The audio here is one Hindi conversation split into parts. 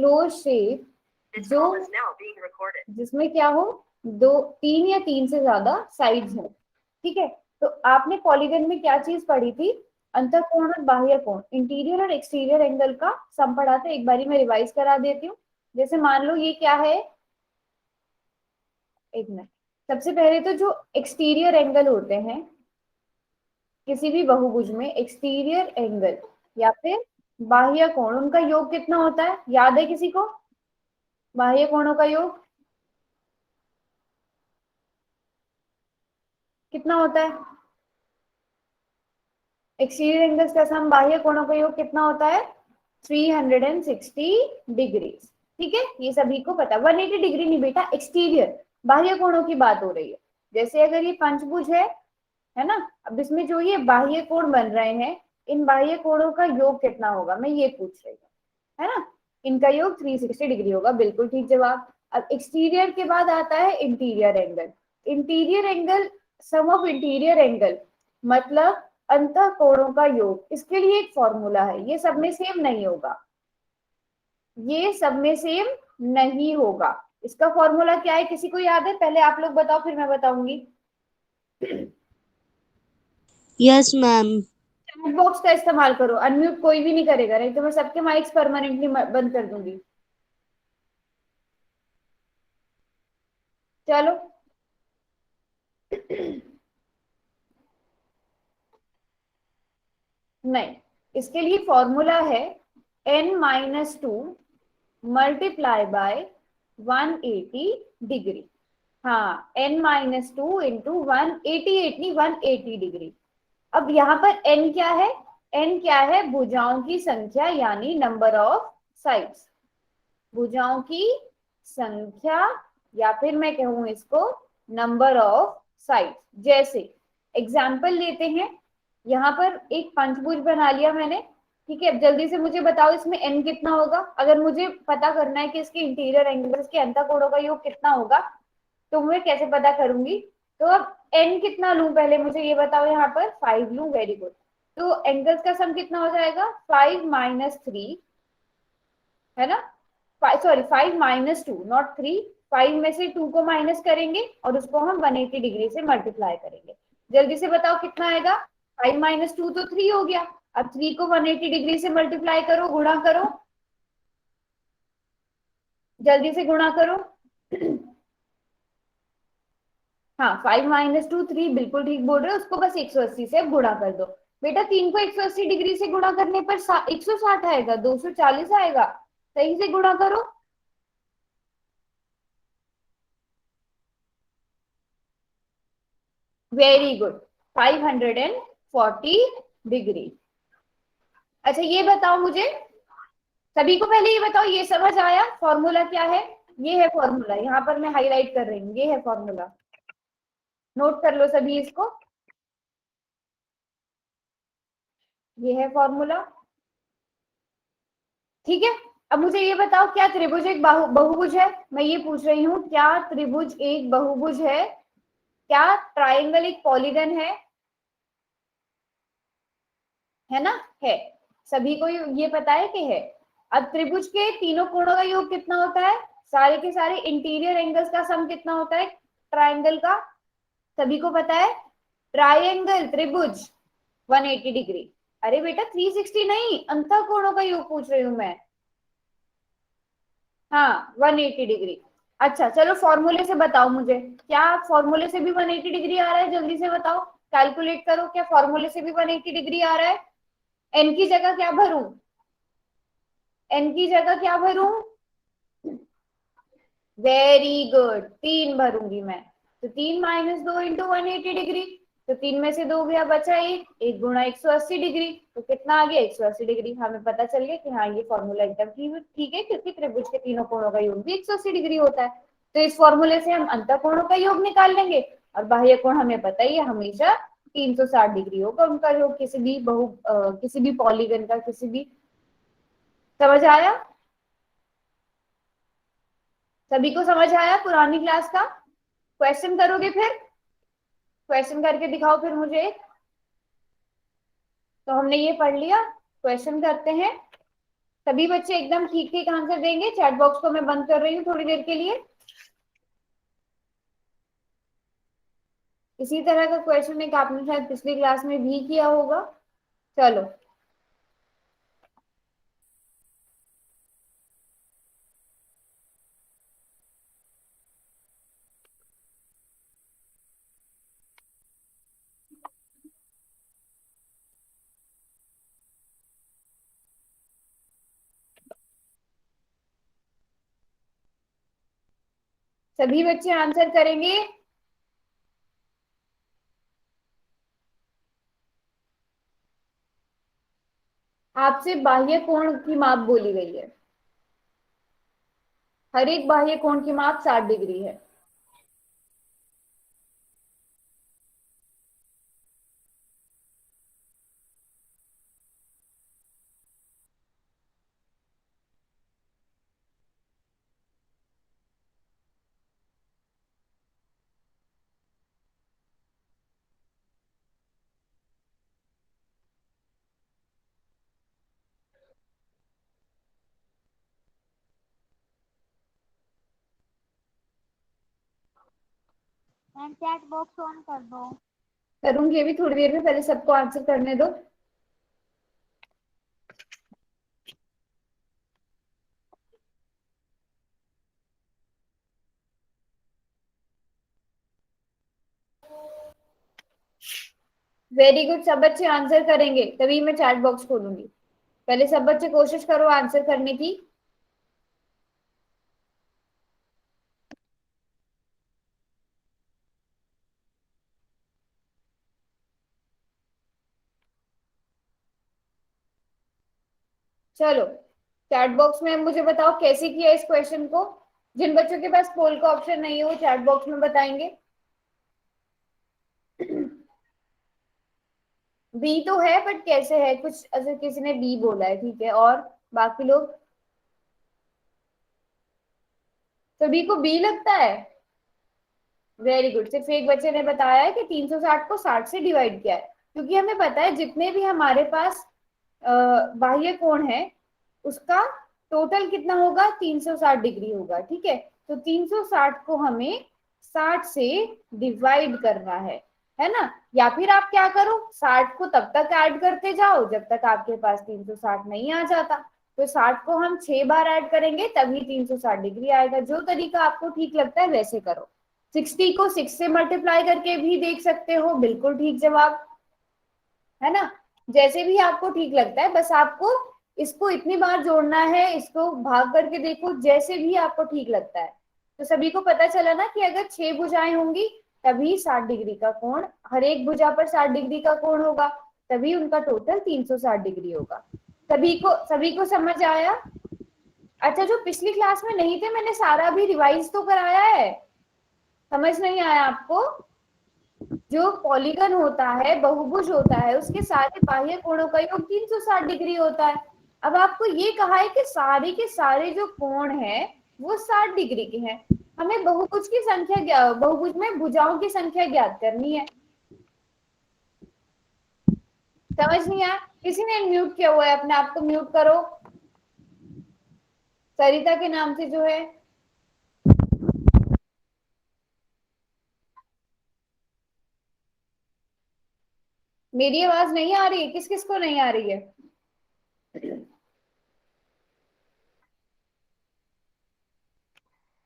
क्लोज शेप जो जिसमें क्या हो, दो, तीन या तीन से ज्यादा साइड्स हो। ठीक है, तो आपने पॉलीगन में क्या चीज पढ़ी थी? अंतःकोण और बाह्य कोण, इंटीरियर और एक्सटीरियर एंगल का सम पढ़ा था। एक बारी मैं रिवाइज करा देती हूँ। जैसे मान लो ये क्या है, एक मिनट। सबसे पहले तो जो एक्सटीरियर एंगल होते हैं किसी भी बहुभुज में, एक्सटीरियर एंगल या फिर बाह्य कोण, उनका योग कितना होता है, याद है किसी को? बाह्य कोणों का योग कितना होता है? एक्सटीरियर एंगल्स का सम बाह्य कोणों का योग कितना होता है? 360 डिग्री। ठीक है, ये सभी को पता। 180 डिग्री नहीं बेटा, एक्सटीरियर बाह्य कोणों की बात हो रही है। जैसे अगर ये पंचभुज है ना, अब इसमें जो ये बाह्य कोण बन रहे हैं, इन बाह्य कोणों का योग कितना होगा, मैं ये पूछ रही हूँ, है ना। इनका योग 360 डिग्री होगा, बिल्कुल ठीक जवाब। अब एक्सटीरियर के बाद आता है interior angle. Interior angle, sum of interior angle मतलब अंतः कोणों का योग। इसके लिए एक फॉर्मूला है, ये सब में सेम नहीं होगा, ये सब में सेम नहीं होगा। इसका फॉर्मूला क्या है, किसी को याद है? पहले आप लोग बताओ, फिर मैं बताऊंगी। Yes ma'am. चैट बॉक्स का इस्तेमाल करो, अनम्यूट कोई भी नहीं करेगा, नहीं तो मैं सबके माइक्स परमानेंटली बंद कर दूंगी। चलो नहीं, इसके लिए फॉर्मूला है n-2 मल्टीप्लाई बाय 180 डिग्री। हाँ, n-2 इंटू 188 नहीं, 180 डिग्री। अब यहाँ पर n क्या है? n क्या है? भुजाओं की संख्या यानी नंबर ऑफ साइड्स, भुजाओं की संख्या, या फिर मैं कहूं इसको नंबर ऑफ साइड्स। जैसे एग्जाम्पल लेते हैं, यहाँ पर एक पंचभुज बना लिया मैंने। ठीक है, अब जल्दी से मुझे बताओ इसमें n कितना होगा। अगर मुझे पता करना है कि इसके इंटीरियर एंगल्स के अंतःकोणों का योग कितना होगा, तो मैं कैसे पता करूंगी? तो अब n कितना लूं, पहले मुझे ये बताओ। यहाँ पर 5 लूं, वेरी गुड। तो एंगल्स का सम कितना हो जाएगा? 5-3, है ना। Sorry, 5-2, not 3। 5 में से 2 को माइनस करेंगे और उसको हम 180 डिग्री से मल्टीप्लाई करेंगे। जल्दी से बताओ कितना आएगा? 5-2 तो 3 हो गया। अब 3 को 180 डिग्री से मल्टीप्लाई करो, गुणा करो, जल्दी से गुणा करो। हाँ, 5-2 3, बिल्कुल ठीक बोल रहे हो। उसको बस 180 से अब गुणा कर दो। बेटा 3 को 180 डिग्री से गुणा करने पर 160 आएगा, 240 आएगा। सही से गुणा करो। Very good, 540 degree. अच्छा ये बताओ मुझे, सभी को पहले ये बताओ, ये समझ आया फॉर्मूला क्या है? ये है फॉर्मूला, यहाँ पर मैं हाईलाइट कर रही हूँ, ये है फॉर्मूला। नोट कर लो सभी इसको, ये है फॉर्मूला। ठीक है, अब मुझे ये बताओ, क्या त्रिभुज एक बहुभुज है? मैं ये पूछ रही हूँ, क्या त्रिभुज एक बहुभुज है? क्या ट्राइंगल एक पॉलीगन है ना? है, सभी को ये पता है कि है। अब त्रिभुज के तीनों कोणों का योग कितना होता है? सारे के सारे इंटीरियर एंगल्स का सम कितना होता है ट्राइंगल का? सभी को पता है। ट्राइंगल त्रिभुज 180 डिग्री। अरे बेटा 360 नहीं, अंतः कोणों का योग पूछ रही हूँ मैं। हाँ, 180 डिग्री। अच्छा चलो, फॉर्मूले से बताओ मुझे, क्या फॉर्मूले से भी 180 डिग्री आ रहा है? जल्दी से बताओ, कैलकुलेट करो, क्या फॉर्मूले से भी 180 डिग्री आ रहा है? एन की जगह क्या भरूं? एन की जगह क्या भरूं? वेरी गुड, 3 भरूंगी मैं। तो 3-2 इंटू 180 डिग्री, तो 3 में से 2 गया, बचा एक गुणा 180 डिग्री, तो कितना आ गया? 180 डिग्री। हमें पता चल गया कि हाँ ये फॉर्मूला एकदम ठीक है, क्योंकि त्रिभुज के तीनों कोणों का योग भी 180 डिग्री होता है। तो इस फॉर्मूले से हम अंतः कोणों का योग निकाल लेंगे, और बाह्य कोण हमें पता ही है हमेशा 360 डिग्री होगा उनका योग, किसी भी पॉलीगन का, किसी भी। समझ आया? सभी को समझ आया पुरानी क्लास का? क्वेश्चन करोगे फिर? क्वेश्चन करके दिखाओ फिर मुझे। तो हमने ये पढ़ लिया, क्वेश्चन करते हैं। सभी बच्चे एकदम ठीक ठीक आंसर देंगे। चैट बॉक्स को मैं बंद कर रही हूँ थोड़ी देर के लिए। इसी तरह का क्वेश्चन एक आपने शायद पिछली क्लास में भी किया होगा। चलो, सभी बच्चे आंसर करेंगे। आपसे बाह्य कोण की माप बोली गई है। हर एक बाह्य कोण की माप 60 डिग्री है। मैम चैट बॉक्स ऑन कर दो। करूंगी अभी थोड़ी देर में, पहले सबको आंसर करने दो। वेरी गुड, सब बच्चे आंसर करेंगे तभी मैं चैट बॉक्स खोलूंगी। पहले सब बच्चे कोशिश करो आंसर करने की। चलो, चैट बॉक्स में मुझे बताओ कैसे किया इस क्वेश्चन को। जिन बच्चों के पास पोल का ऑप्शन नहीं है वो चैट बॉक्स में बताएंगे। बी तो है बट कैसे है, कुछ ऐसे किसी ने बी बोला है, ठीक है। और बाकी लोग, सभी को बी लगता है। वेरी गुड, सिर्फ एक बच्चे ने बताया है कि 360 को 60 से डिवाइड किया है, क्योंकि हमें पता है जितने भी हमारे पास बाह्य कोण है उसका टोटल कितना होगा, 360 डिग्री होगा, ठीक है। तो 360 को हमें 60 से डिवाइड करना है ना। या फिर आप क्या करो, 60 को तब तक ऐड करते जाओ जब तक आपके पास 360 नहीं आ जाता। तो 60 को हम 6 बार ऐड करेंगे तभी 360 डिग्री आएगा। जो तरीका आपको ठीक लगता है वैसे करो। 60 को 6 से मल्टीप्लाई करके भी देख सकते हो, बिल्कुल ठीक जवाब है ना। जैसे भी आपको ठीक लगता है, बस आपको इसको इतनी बार जोड़ना है, इसको भाग करके देखो, जैसे भी आपको ठीक लगता है। तो सभी को पता चला ना कि अगर 6 भुजाएं होंगी तभी 60 डिग्री का कोण, हर एक भुजा पर 60 डिग्री का कोण होगा, तभी उनका टोटल 360 डिग्री होगा। सभी को समझ आया। अच्छा, जो पिछली क्लास में नहीं थे मैंने सारा भी रिवाइज तो कराया है। समझ नहीं आया आपको? जो पॉलीगन होता है, बहुभुज होता है, उसके सारे बाह्य कोणों का योग 360 डिग्री होता है। अब आपको ये कहा है कि सारे के सारे जो कोण है वो 60 डिग्री के हैं। हमें बहुभुज की संख्या, बहुभुज में भुजाओं की संख्या ज्ञात करनी है। समझ नहीं आया? किसी ने म्यूट किया हुआ है, अपने आप को म्यूट करो। सरिता के नाम से जो है। मेरी आवाज नहीं आ रही है? किस किस को नहीं आ रही है?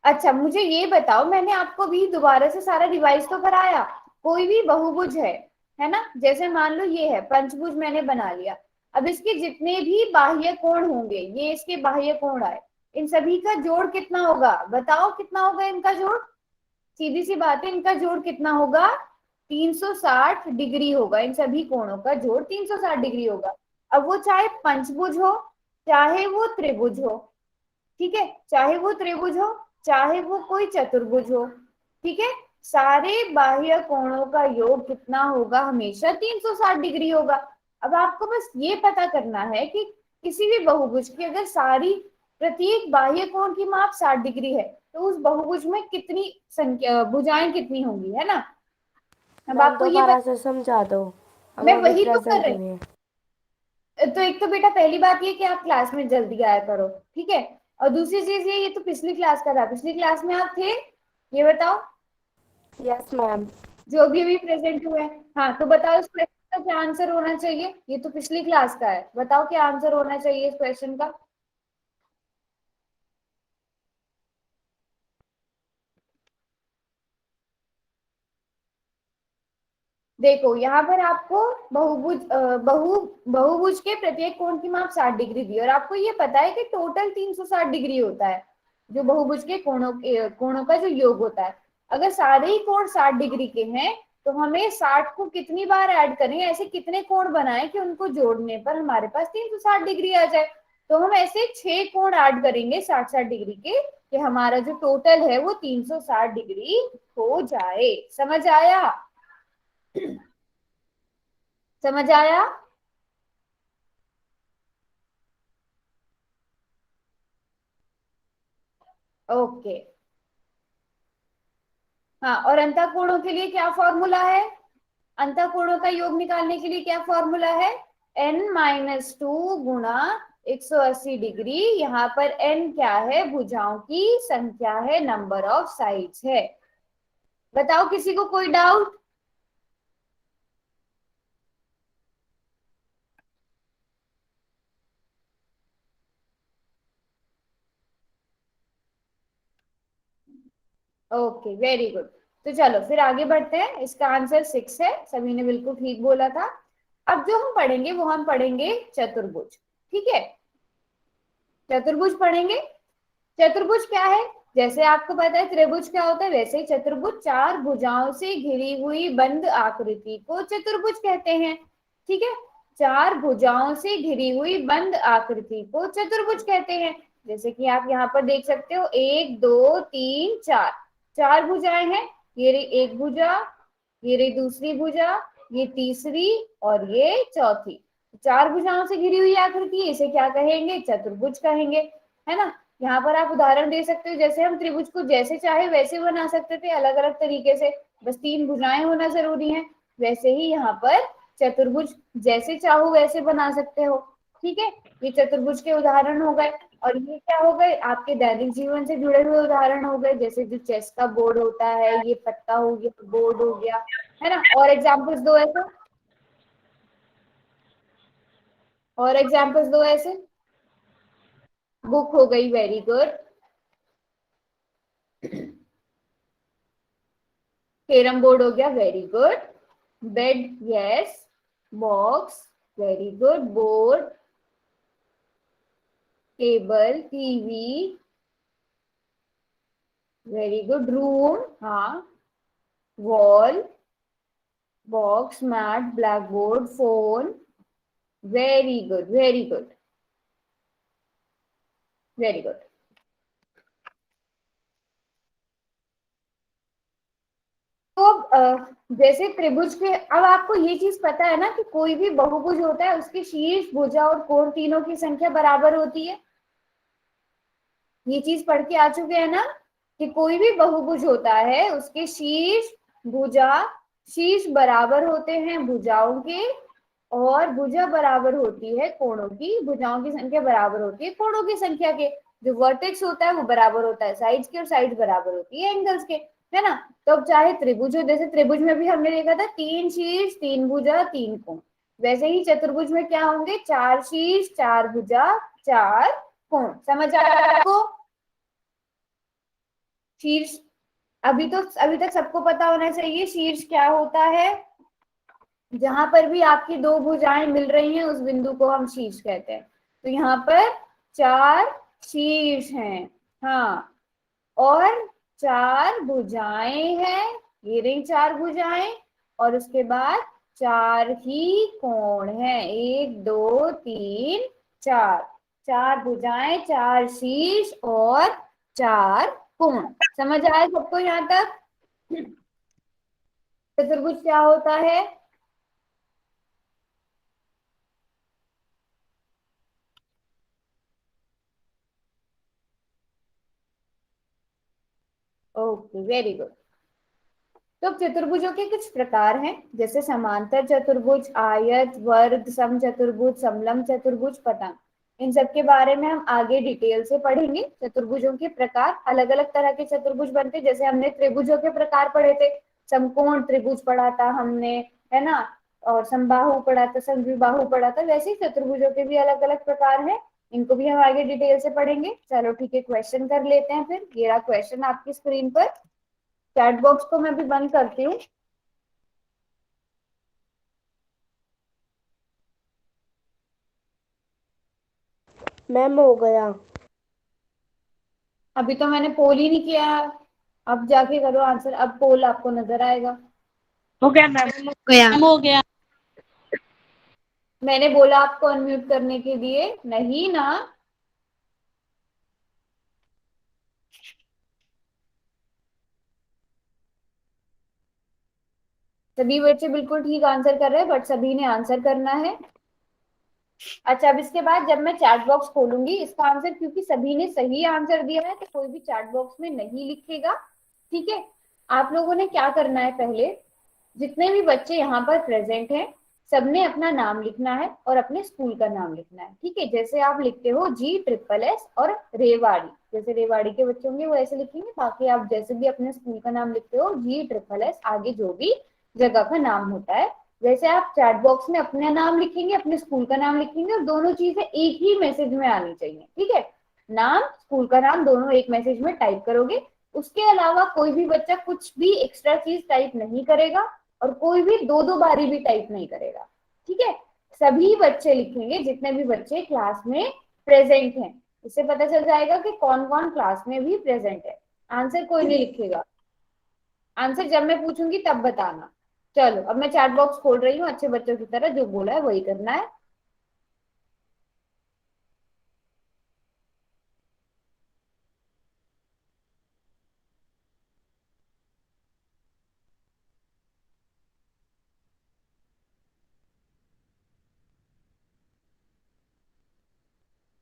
अच्छा, मुझे ये बताओ, मैंने आपको भी दोबारा से सारा रिवाइज तो कराया। कोई भी बहुभुज है ना, जैसे मान लो ये है पंचभुज, मैंने बना लिया। अब इसके जितने भी बाह्य कोण होंगे, ये इसके बाह्य कोण आए, इन सभी का जोड़ कितना होगा? बताओ कितना होगा इनका जोड़। सीधी सी बात है, इनका जोड़ कितना होगा? 360 डिग्री होगा। इन सभी कोणों का जोड़ 360 डिग्री होगा। अब वो चाहे पंचभुज हो, चाहे वो त्रिभुज हो, ठीक है, चाहे वो त्रिभुज हो, चाहे वो कोई चतुर्भुज हो, ठीक है, सारे बाह्य कोणों का योग कितना होगा? हमेशा 360 डिग्री होगा। अब आपको बस ये पता करना है कि किसी भी बहुभुज की अगर सारी प्रत्येक बाह्य कोण की माप 60 डिग्री है तो उस बहुभुज में कितनी संख्या, भुजाएं कितनी होंगी, है ना। अब मैम आपको ये दोबारा से समझा दो, हम मैं अभी वही तो कर प्रेजेंट रही हूँ। में हैं। तो एक तो बेटा पहली बात ये कि आप क्लास में जल्दी आया करो, ठीक है। और दूसरी चीज ये तो पिछली क्लास का था, पिछली क्लास में आप थे, ये बताओ। Yes ma'am. जो भी प्रेजेंट हुए हैं, हाँ तो बताओ इस क्वेश्चन का क्या आंसर होना चाहिए। ये तो पिछली क्लास का है, बताओ क्या आंसर होना चाहिए इस क्वेश्चन का। देखो यहाँ पर आपको बहुभुज के प्रत्येक कोण की माप 60 डिग्री दी, और आपको ये पता है कि टोटल 360 डिग्री होता है, जो बहुभुज के कोणों का जो योग होता है। अगर सारे ही कोण 60 डिग्री के हैं तो हमें 60 को कितनी बार ऐड करें, ऐसे कितने कोण बनाए कि उनको जोड़ने पर हमारे पास 360 डिग्री आ जाए। तो हम ऐसे 6 कोण ऐड करेंगे 60-60 डिग्री के, कि हमारा जो टोटल है वो 360 डिग्री हो जाए। समझ आया? समझ आया? ओके। हाँ, और अंतःकोणों के लिए क्या फॉर्मूला है? अंतःकोणों का योग निकालने के लिए क्या फॉर्मूला है? n-2 गुणा 180 डिग्री। यहाँ पर n क्या है? भुजाओं की संख्या है, नंबर ऑफ साइड्स है। बताओ किसी को कोई डाउट? Okay, very good. तो चलो फिर आगे बढ़ते हैं। इसका आंसर 6 है, सभी ने बिल्कुल ठीक बोला था। अब जो हम पढ़ेंगे वो हम पढ़ेंगे चतुर्भुज, ठीक है। चतुर्भुज पढ़ेंगे। चतुर्भुज क्या है? जैसे आपको पता है त्रिभुज क्या होता है, वैसे ही चतुर्भुज चार भुजाओं से घिरी हुई बंद आकृति को चतुर्भुज कहते हैं, ठीक है। चार भुजाओं से घिरी हुई बंद आकृति को चतुर्भुज कहते हैं। जैसे कि आप यहाँ पर देख सकते हो, 1 2 3 4, चार भुजाएं हैं। ये रही एक भुजा, ये रही दूसरी भुजा, ये तीसरी और ये चौथी। चार भुजाओं से घिरी हुई आकृति, इसे क्या कहेंगे? चतुर्भुज कहेंगे, है ना। यहाँ पर आप उदाहरण दे सकते हो, जैसे हम त्रिभुज को जैसे चाहे वैसे बना सकते थे, अलग अलग तरीके से, बस 3 भुजाएं होना जरूरी है। वैसे ही यहाँ पर चतुर्भुज जैसे चाहो वैसे बना सकते हो, ठीक है। ये चतुर्भुज के उदाहरण हो गए। और ये क्या हो गए? आपके दैनिक जीवन से जुड़े हुए उदाहरण हो गए, जैसे जो चेस का बोर्ड होता है, ये पत्ता हो गया, बोर्ड हो गया, है ना। और एग्जाम्पल्स दो ऐसे, और एग्जाम्पल्स दो ऐसे। बुक हो गई, वेरी गुड। कैरम बोर्ड हो गया, very good. Bed, yes. Box, very good. Board, table, TV, very good. Room, हाँ। Wall, box, mat, black board, phone, very good, very good, very good. तो जैसे त्रिभुज के, अब आपको ये चीज पता है ना कि कोई भी बहुभुज होता है उसके शीर्ष, भुजा और कोण तीनों की संख्या बराबर होती है। ये चीज पढ़ के आ चुके हैं ना, कि कोई भी बहुभुज होता है उसके शीर्ष, भुजा, शीर्ष बराबर होते हैं भुजाओं के, और भुजा बराबर होती है कोणों की, भुजाओं की संख्या बराबर होती है कोणों की संख्या के। जो वर्टेक्स होता है वो बराबर होता है साइड्स के, और साइड्स बराबर होती है एंगल्स के, है ना। तो अब चाहे त्रिभुज हो, जैसे त्रिभुज में भी हमने देखा था 3 शीर्ष 3 भुजा 3 कोण, वैसे ही चतुर्भुज में क्या होंगे? 4 शीर्ष 4 भुजा 4 कोण। समझ आया आपको? शीर्ष, अभी तक सबको पता होना चाहिए शीर्ष क्या होता है। जहां पर भी आपकी दो भुजाएं मिल रही हैं उस बिंदु को हम शीर्ष कहते हैं। तो यहाँ पर 4 शीर्ष हैं, हाँ, और 4 भुजाएं हैं, ये रही 4 भुजाएं, और उसके बाद 4 ही कोण हैं, 1 2 3 4। 4 भुजाएं 4 शीर्ष और 4 कोण। समझ आया सबको यहाँ तक? चतुर्भुज क्या होता है? Okay, very good. तो चतुर्भुजों के कुछ प्रकार हैं, जैसे समांतर चतुर्भुज, आयत, वर्ग, समचतुर्भुज, समलंब चतुर्भुज, पतंग। इन सब के बारे में हम आगे डिटेल से पढ़ेंगे। चतुर्भुजों के प्रकार, अलग अलग तरह के चतुर्भुज बनते, जैसे हमने त्रिभुजों के प्रकार पढ़े थे, समकोण त्रिभुज पढ़ा था हमने, है ना, और समबाहु पढ़ा था, समद्विबाहु पढ़ा था। वैसे ही चतुर्भुजों के भी अलग अलग प्रकार हैं, इनको भी हम आगे डिटेल से पढ़ेंगे। चलो ठीक है, क्वेश्चन कर लेते हैं फिर। ये रहा क्वेश्चन आपकी स्क्रीन पर। चैट बॉक्स को मैं भी बंद करती हूँ। मैम हो गया। अभी तो मैंने पोल ही नहीं किया है, अब जाके करो आंसर, अब पोल आपको नजर आएगा। हो गया मैम। गया। हो गया। मैंने बोला आपको अनम्यूट करने के लिए, नहीं ना। सभी बच्चे बिल्कुल ठीक आंसर कर रहे हैं, बट सभी ने आंसर करना है। अच्छा, अब इसके बाद जब मैं चैट बॉक्स खोलूंगी इसका आंसर, क्योंकि सभी ने सही आंसर दिया है, तो कोई भी चैट बॉक्स में नहीं लिखेगा। ठीक है, आप लोगों ने क्या करना है, पहले जितने भी बच्चे यहाँ पर प्रेजेंट हैं सबने अपना नाम लिखना है और अपने स्कूल का नाम लिखना है। ठीक है, जैसे आप लिखते हो GSS और रेवाड़ी, जैसे रेवाड़ी के बच्चे होंगे वो ऐसे लिखेंगे। बाकी आप जैसे भी अपने स्कूल का नाम लिखते हो GSS, आगे जो भी जगह का नाम होता है, वैसे आप चैट बॉक्स में अपना नाम लिखेंगे, अपने स्कूल का नाम लिखेंगे, और दोनों चीजें एक ही मैसेज में आनी चाहिए। ठीक है, नाम, स्कूल का नाम, दोनों एक मैसेज में टाइप करोगे। उसके अलावा कोई भी बच्चा कुछ भी एक्स्ट्रा चीज टाइप नहीं करेगा, और कोई भी दो दो बारी भी टाइप नहीं करेगा। ठीक है, सभी बच्चे लिखेंगे जितने भी बच्चे क्लास में प्रेजेंट हैं। इससे पता चल जाएगा कि कौन कौन क्लास में भी प्रेजेंट है। आंसर कोई नहीं लिखेगा, आंसर जब मैं पूछूंगी तब बताना। चलो, अब मैं चैट बॉक्स खोल रही हूँ, अच्छे बच्चों की तरह जो बोला है वही करना है।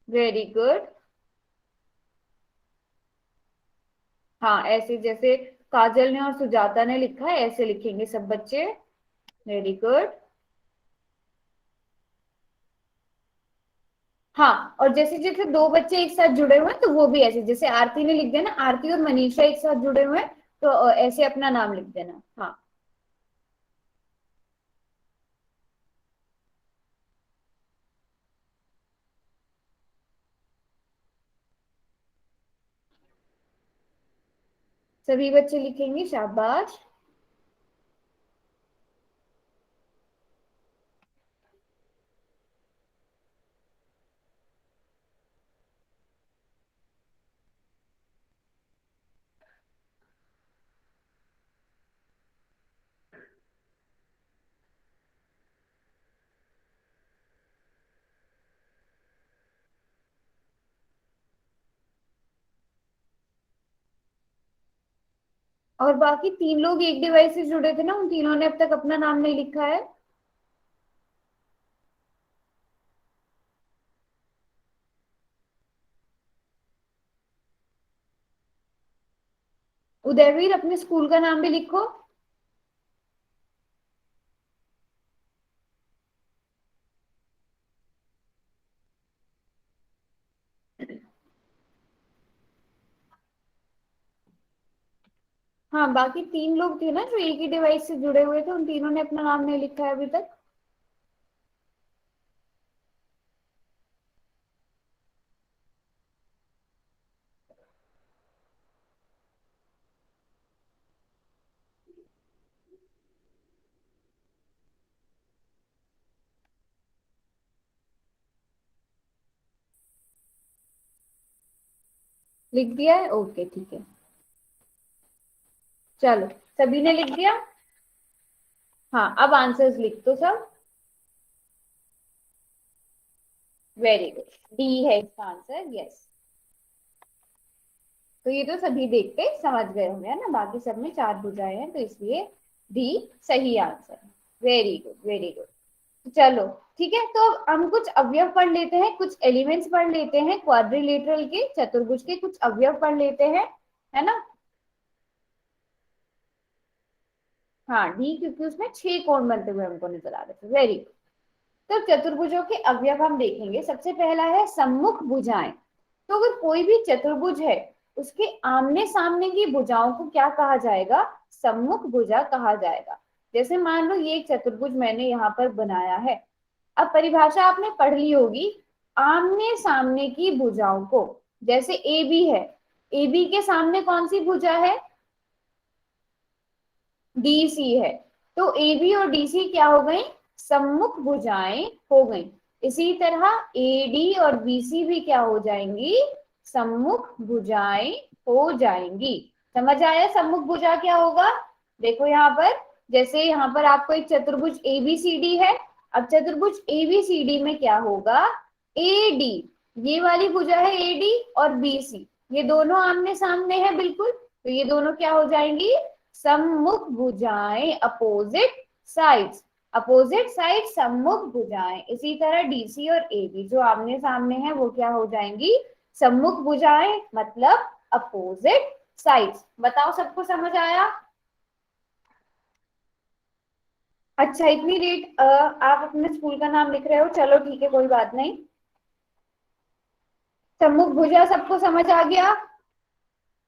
Very good. हाँ, ऐसे जैसे काजल ने और सुजाता ने लिखा है ऐसे लिखेंगे सब बच्चे। Very good. हाँ, और जैसे जैसे दो बच्चे एक साथ जुड़े हुए हैं तो वो भी ऐसे, जैसे आरती ने लिख देना, आरती और मनीषा एक साथ जुड़े हुए हैं तो ऐसे अपना नाम लिख देना। हाँ, सभी बच्चे लिखेंगे, शाबाश। और बाकी तीन लोग एक डिवाइस से जुड़े थे ना, उन तीनों ने अब तक अपना नाम नहीं लिखा है। उदयवीर, अपने स्कूल का नाम भी लिखो। हाँ, बाकी तीन लोग थे ना जो एक ही डिवाइस से जुड़े हुए थे, उन तीनों ने अपना नाम नहीं लिखा है अभी तक। लिख दिया है, ओके ठीक है। चलो, सभी ने लिख दिया। हाँ, अब आंसर्स लिख दो सब। वेरी गुड, डी है इसका आंसर, यस। तो ये तो सभी देखते समझ गए होंगे, है ना, बाकी सब में चार भुजाएं हैं तो इसलिए डी सही answer. Very good, very good. चलो ठीक है, तो अब हम कुछ अवयव पढ़ लेते हैं, कुछ एलिमेंट्स पढ़ लेते हैं क्वाड्रिलेटरल के, चतुर्भुज के कुछ अवयव पढ़ लेते हैं, है ना। हाँ डी, क्योंकि उसमें 6 कोण बनते हुए हमको नजर आ रहे थे। Very good. तो चतुर्भुजों के अवयव हम देखेंगे। सबसे पहला है सम्मुख भुजाएं। तो अगर कोई भी चतुर्भुज है उसके आमने सामने की भुजाओं को क्या कहा जाएगा? सम्मुख भुजा कहा जाएगा। जैसे मान लो ये एक चतुर्भुज मैंने यहाँ पर बनाया है। अब परिभाषा आपने पढ़ ली होगी, आमने सामने की भुजाओं को। जैसे ए बी है, ए बी के सामने कौन सी भुजा है? डी सी है। तो ए बी और डी सी क्या हो गई? सम्मुख भुजाएं हो गई। इसी तरह ए डी और बी सी भी क्या हो जाएंगी? सम्मुख भुजाएं हो जाएंगी। समझ आया सम्मुख भुजा क्या होगा? देखो यहाँ पर, जैसे यहाँ पर आपको एक चतुर्भुज ए बी सी डी है। अब चतुर्भुज ए बी सी डी में क्या होगा? ए डी, ये वाली भुजा है ए डी, और बी सी, ये दोनों आमने सामने है बिल्कुल। तो ये दोनों क्या हो जाएंगी? सम्मुख भुजाएं, अपोजिट साइड्स। अपोजिट साइड सम्मुख भुजाएं। इसी तरह डीसी और एबी जो आमने सामने हैं वो क्या हो जाएंगी? सम्मुख भुजाएं, मतलब अपोजिट साइड्स। बताओ सबको समझ आया? अच्छा, इतनी लेट आप अपने स्कूल का नाम लिख रहे हो, चलो ठीक है, कोई बात नहीं। सम्मुख भुजा सबको समझ आ गया?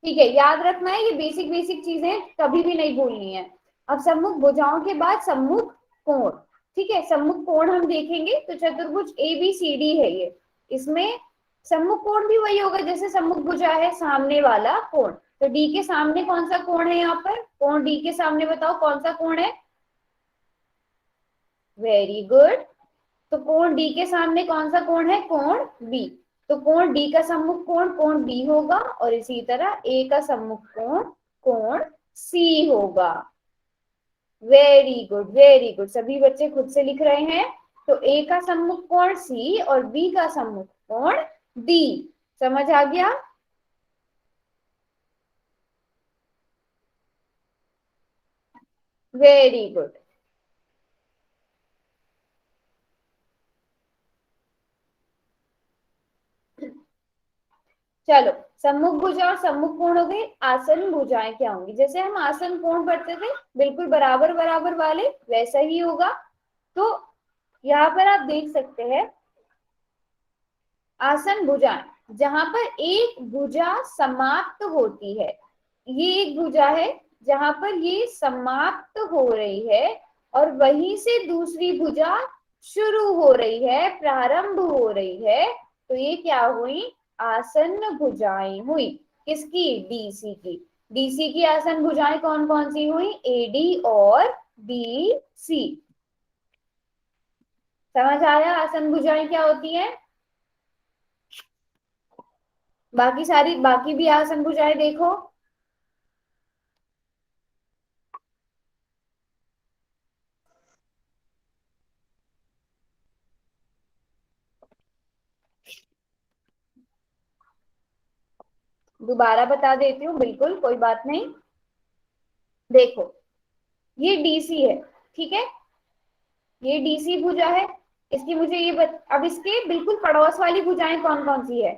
ठीक है, याद रखना है ये बेसिक बेसिक चीजें कभी भी नहीं भूलनी है। अब सम्मुख भुजाओं के बाद सम्मुख कोण। ठीक है, सम्मुख कोण हम देखेंगे। तो चतुर्भुज ए बी सी डी है ये, इसमें सम्मुख कोण भी वही होगा जैसे सम्मुख भुजा है, सामने वाला कोण। तो डी के सामने कौन सा कोण है? यहाँ पर कोण डी के सामने बताओ कौन सा कोण है? Very good. तो कोण डी के सामने कौन सा कोण है? कोण बी। तो कोण डी का सम्मुख कोण कोण बी होगा, और इसी तरह ए का सम्मुख कोण कोण सी होगा। Very good, very good. सभी बच्चे खुद से लिख रहे हैं। तो ए का सम्मुख कोण सी और बी का सम्मुख कोण डी। समझ आ गया? Very good. चलो, सम्मुख भुजा और सम्मुख कोण हो गए। आसन भुजाएं क्या होंगी? जैसे हम आसन कोण पढ़ते थे बिल्कुल बराबर बराबर वाले, वैसा ही होगा। तो यहाँ पर आप देख सकते हैं आसन भुजाएं, जहां पर एक भुजा समाप्त होती है। ये एक भुजा है जहां पर ये समाप्त हो रही है, और वहीं से दूसरी भुजा शुरू हो रही है, प्रारंभ हो रही है। तो ये क्या हुई? आसन्न भुजाएं हुई। किसकी? डीसी की। डीसी की आसन भुजाएं कौन कौन सी हुई? एडी और बी सी। समझ आया आसन भुजाएं क्या होती है? बाकी भी आसन भुजाएं देखो। दोबारा बता देती हूँ, बिल्कुल कोई बात नहीं। देखो, ये डीसी है, ठीक है, ये डीसी भुजा है। इसकी मुझे अब इसके बिल्कुल पड़ोस वाली भुजाएं कौन कौन सी है?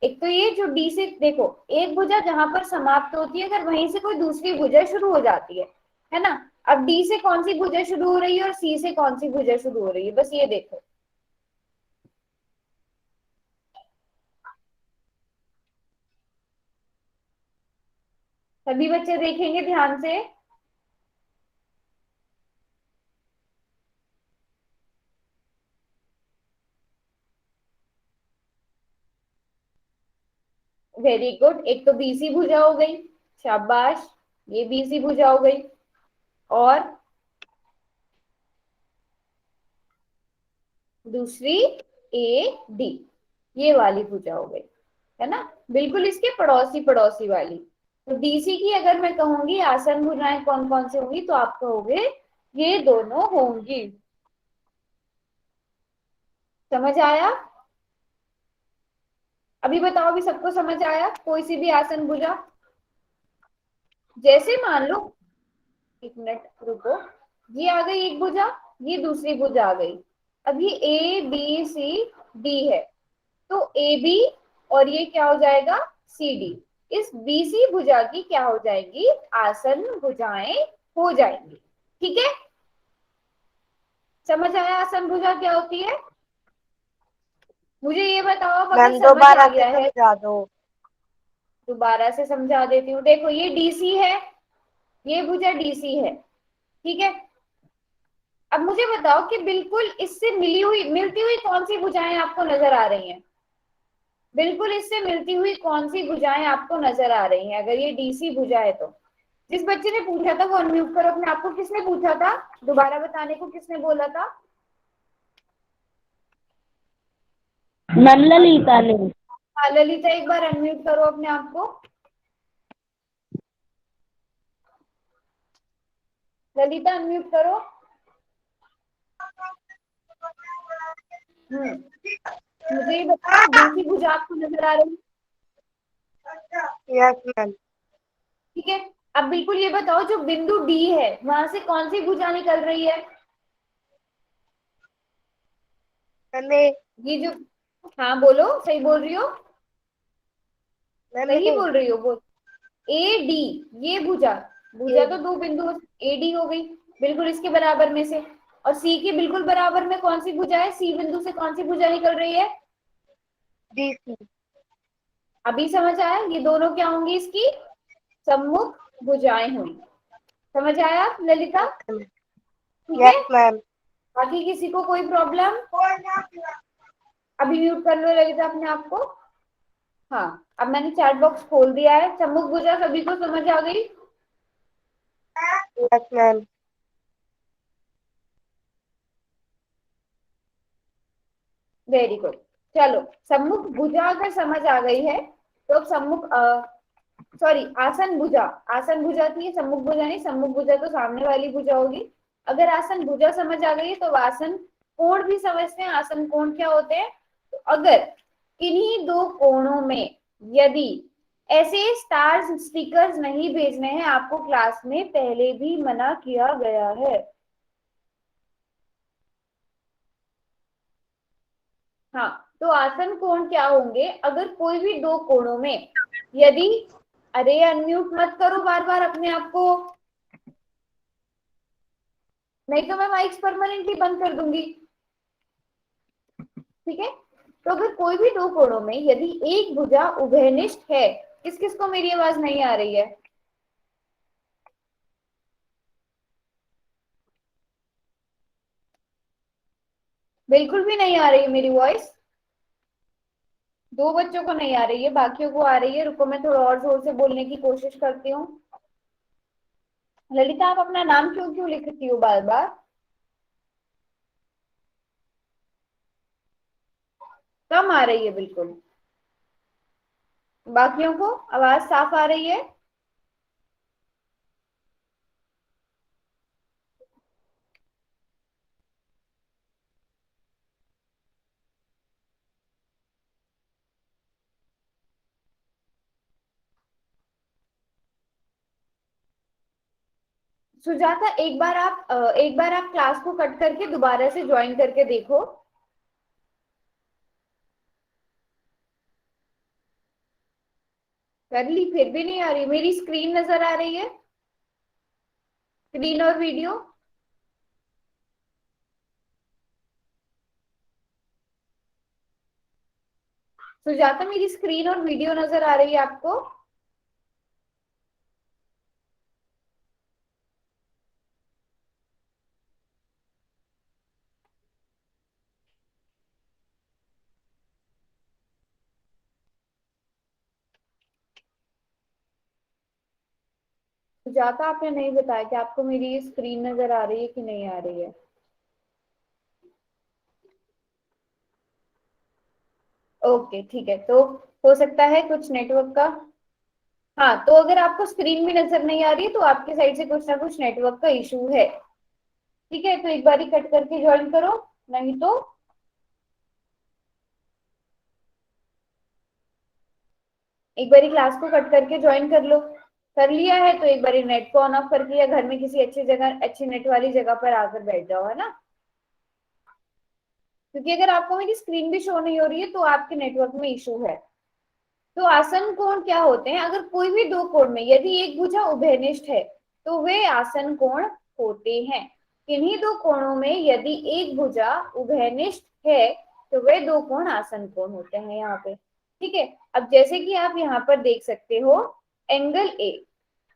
एक तो ये जो डी से, देखो एक भुजा जहां पर समाप्त होती है, अगर वहीं से कोई दूसरी भुजा शुरू हो जाती है ना। अब डी से कौन सी भुजा शुरू हो रही है और सी से कौन सी भुजा शुरू हो रही है, बस ये देखो। सभी बच्चे देखेंगे ध्यान से। Very good. एक तो बीसी भुजा हो गई, शाबाश, ये बीसी भुजा हो गई। और दूसरी ए डी, ये वाली भुजा हो गई, है ना, बिल्कुल इसके पड़ोसी पड़ोसी वाली। तो डीसी की अगर मैं कहूंगी आसन भुजाएं कौन कौन से होंगी, तो आप कहोगे ये दोनों होंगी। समझ आया? अभी बताओ, अभी सबको समझ आया? कोई सी भी आसन भुजा, जैसे मान लो, एक मिनट रुको, ये आ गई एक भुजा, ये दूसरी भुजा आ गई। अब ये ए बी सी डी है, तो ए बी और ये क्या हो जाएगा? C D. इस बीसी भुजा की क्या हो जाएगी? आसन भुजाएं हो जाएंगी। ठीक है, समझ आया आसन भुजा क्या होती है? मुझे ये बताओ, अब अगर मैम समझ आ दोबारा से गया है, समझा दो। दोबारा से समझा देती हूँ। देखो ये डीसी है, ये भुजा डीसी है, ठीक है। अब मुझे बताओ कि बिल्कुल इससे मिलती हुई कौन सी भुजाएं आपको नजर आ रही हैं? बिल्कुल इससे मिलती हुई कौन सी भुजाएं आपको नजर आ रही हैं अगर ये डीसी भुजा है तो? जिस बच्चे ने पूछा था वो अनम्यूट करो अपने आप को। किसने पूछा था? दोबारा बताने को किसने बोला था? मैम ललिता ने। हाँ ललिता, एक बार अनम्यूट करो अपने आप को। ललिता अनम्यूट करो। मुझे ये बताओ डीसी भुजा आपको नजर आ रही है? Yes ma'am. ठीक है, अब बिल्कुल ये बताओ जो बिंदु डी है वहां से कौन सी भुजा निकल रही है? मैम ये जो, हाँ बोलो, सही बोल रही हो? सही बोल रही हो, बोल। ए डी, ये भुजा, भुजा तो दो बिंदु ए डी हो गई, बिल्कुल इसके बराबर में से। और सी के बिल्कुल बराबर में कौन सी भुजा है? सी बिंदु से कौन सी भुजा निकल रही है? डीसी। अभी समझ आया? ये दोनों क्या होंगी? इसकी सम्मुख भुजाएं होंगी। समझ आया ललिता? ठीक है, यस मैम। बाकी किसी को कोई प्रॉब्लम? अभी म्यूट कर लो ललिता अपने आप को। हाँ, अब मैंने चैट बॉक्स खोल दिया है। सम्मुख भुजा सभी को समझ आ गई? Yes ma'am. Very good. चलो, सम्मुख भुजा अगर समझ आ गई है तो अब सम्मुख, सॉरी, आसन भुजा, आसन भुजा थी, सम्मुख भुजा नहीं। सम्मुख भुजा तो सामने वाली भुजा होगी। अगर आसन भुजा समझ आ गई है तो आसन कोण भी समझते हैं। आसन कोण क्या होते हैं? तो अगर किन्हीं दो कोणों में यदि ऐसे स्टार्स स्टिकर्स नहीं भेजने हैं, आपको क्लास में पहले भी मना किया गया है। हाँ, तो आसन कोण क्या होंगे? अगर कोई भी दो कोणों में यदि, अरे अनम्यूट मत करो बार बार अपने आप को, नहीं तो मैं माइक्स परमानेंटली बंद कर दूंगी। ठीक है, तो अगर कोई भी दो कोणों में यदि एक भुजा उभयनिष्ठ है, किस किस को मेरी आवाज नहीं आ रही है? बिल्कुल भी नहीं आ रही है मेरी वॉइस? दो बच्चों को नहीं आ रही है, बाकियों को आ रही है। रुको मैं थोड़ा और जोर से बोलने की कोशिश करती हूँ। ललिता, आप अपना नाम क्यों क्यों लिखती हो बार बार? कम आ रही है बिल्कुल। बाकियों को आवाज साफ आ रही है? सुजाता, एक बार आप क्लास को कट करके दोबारा से ज्वाइन करके देखो। कर ली, फिर भी नहीं आ रही? मेरी स्क्रीन नजर आ रही है, स्क्रीन और वीडियो? सुजाता, मेरी स्क्रीन और वीडियो नजर आ रही है आपको? सुजाता, आपने नहीं बताया कि आपको मेरी स्क्रीन नजर आ रही है कि नहीं आ रही है? ओके ठीक है, तो हो सकता है कुछ नेटवर्क का। हाँ, तो अगर आपको स्क्रीन भी नजर नहीं आ रही है तो आपके साइड से कुछ ना कुछ नेटवर्क का इशू है। ठीक है, तो एक बार ही कट करके ज्वाइन करो, नहीं तो एक बार क्लास को कट करके ज्वाइन कर लो। कर लिया है तो एक बार नेट को ऑन ऑफ करके या घर में किसी अच्छी जगह, अच्छी नेट वाली जगह पर आकर बैठ जाओ, है ना? क्योंकि अगर आपको मेरी स्क्रीन भी शो नहीं हो रही है तो आपके नेटवर्क में इशू है। तो आसन कोण क्या होते हैं? अगर कोई भी दो कोण में यदि एक भुजा उभयनिष्ठ है तो वे आसन कोण होते हैं। किन्हीं दो कोणों में यदि एक भुजा उभयनिष्ठ है तो वे दो कोण आसन कोण होते हैं यहाँ पे। ठीक है, अब जैसे कि आप यहाँ पर देख सकते हो एंगल ए,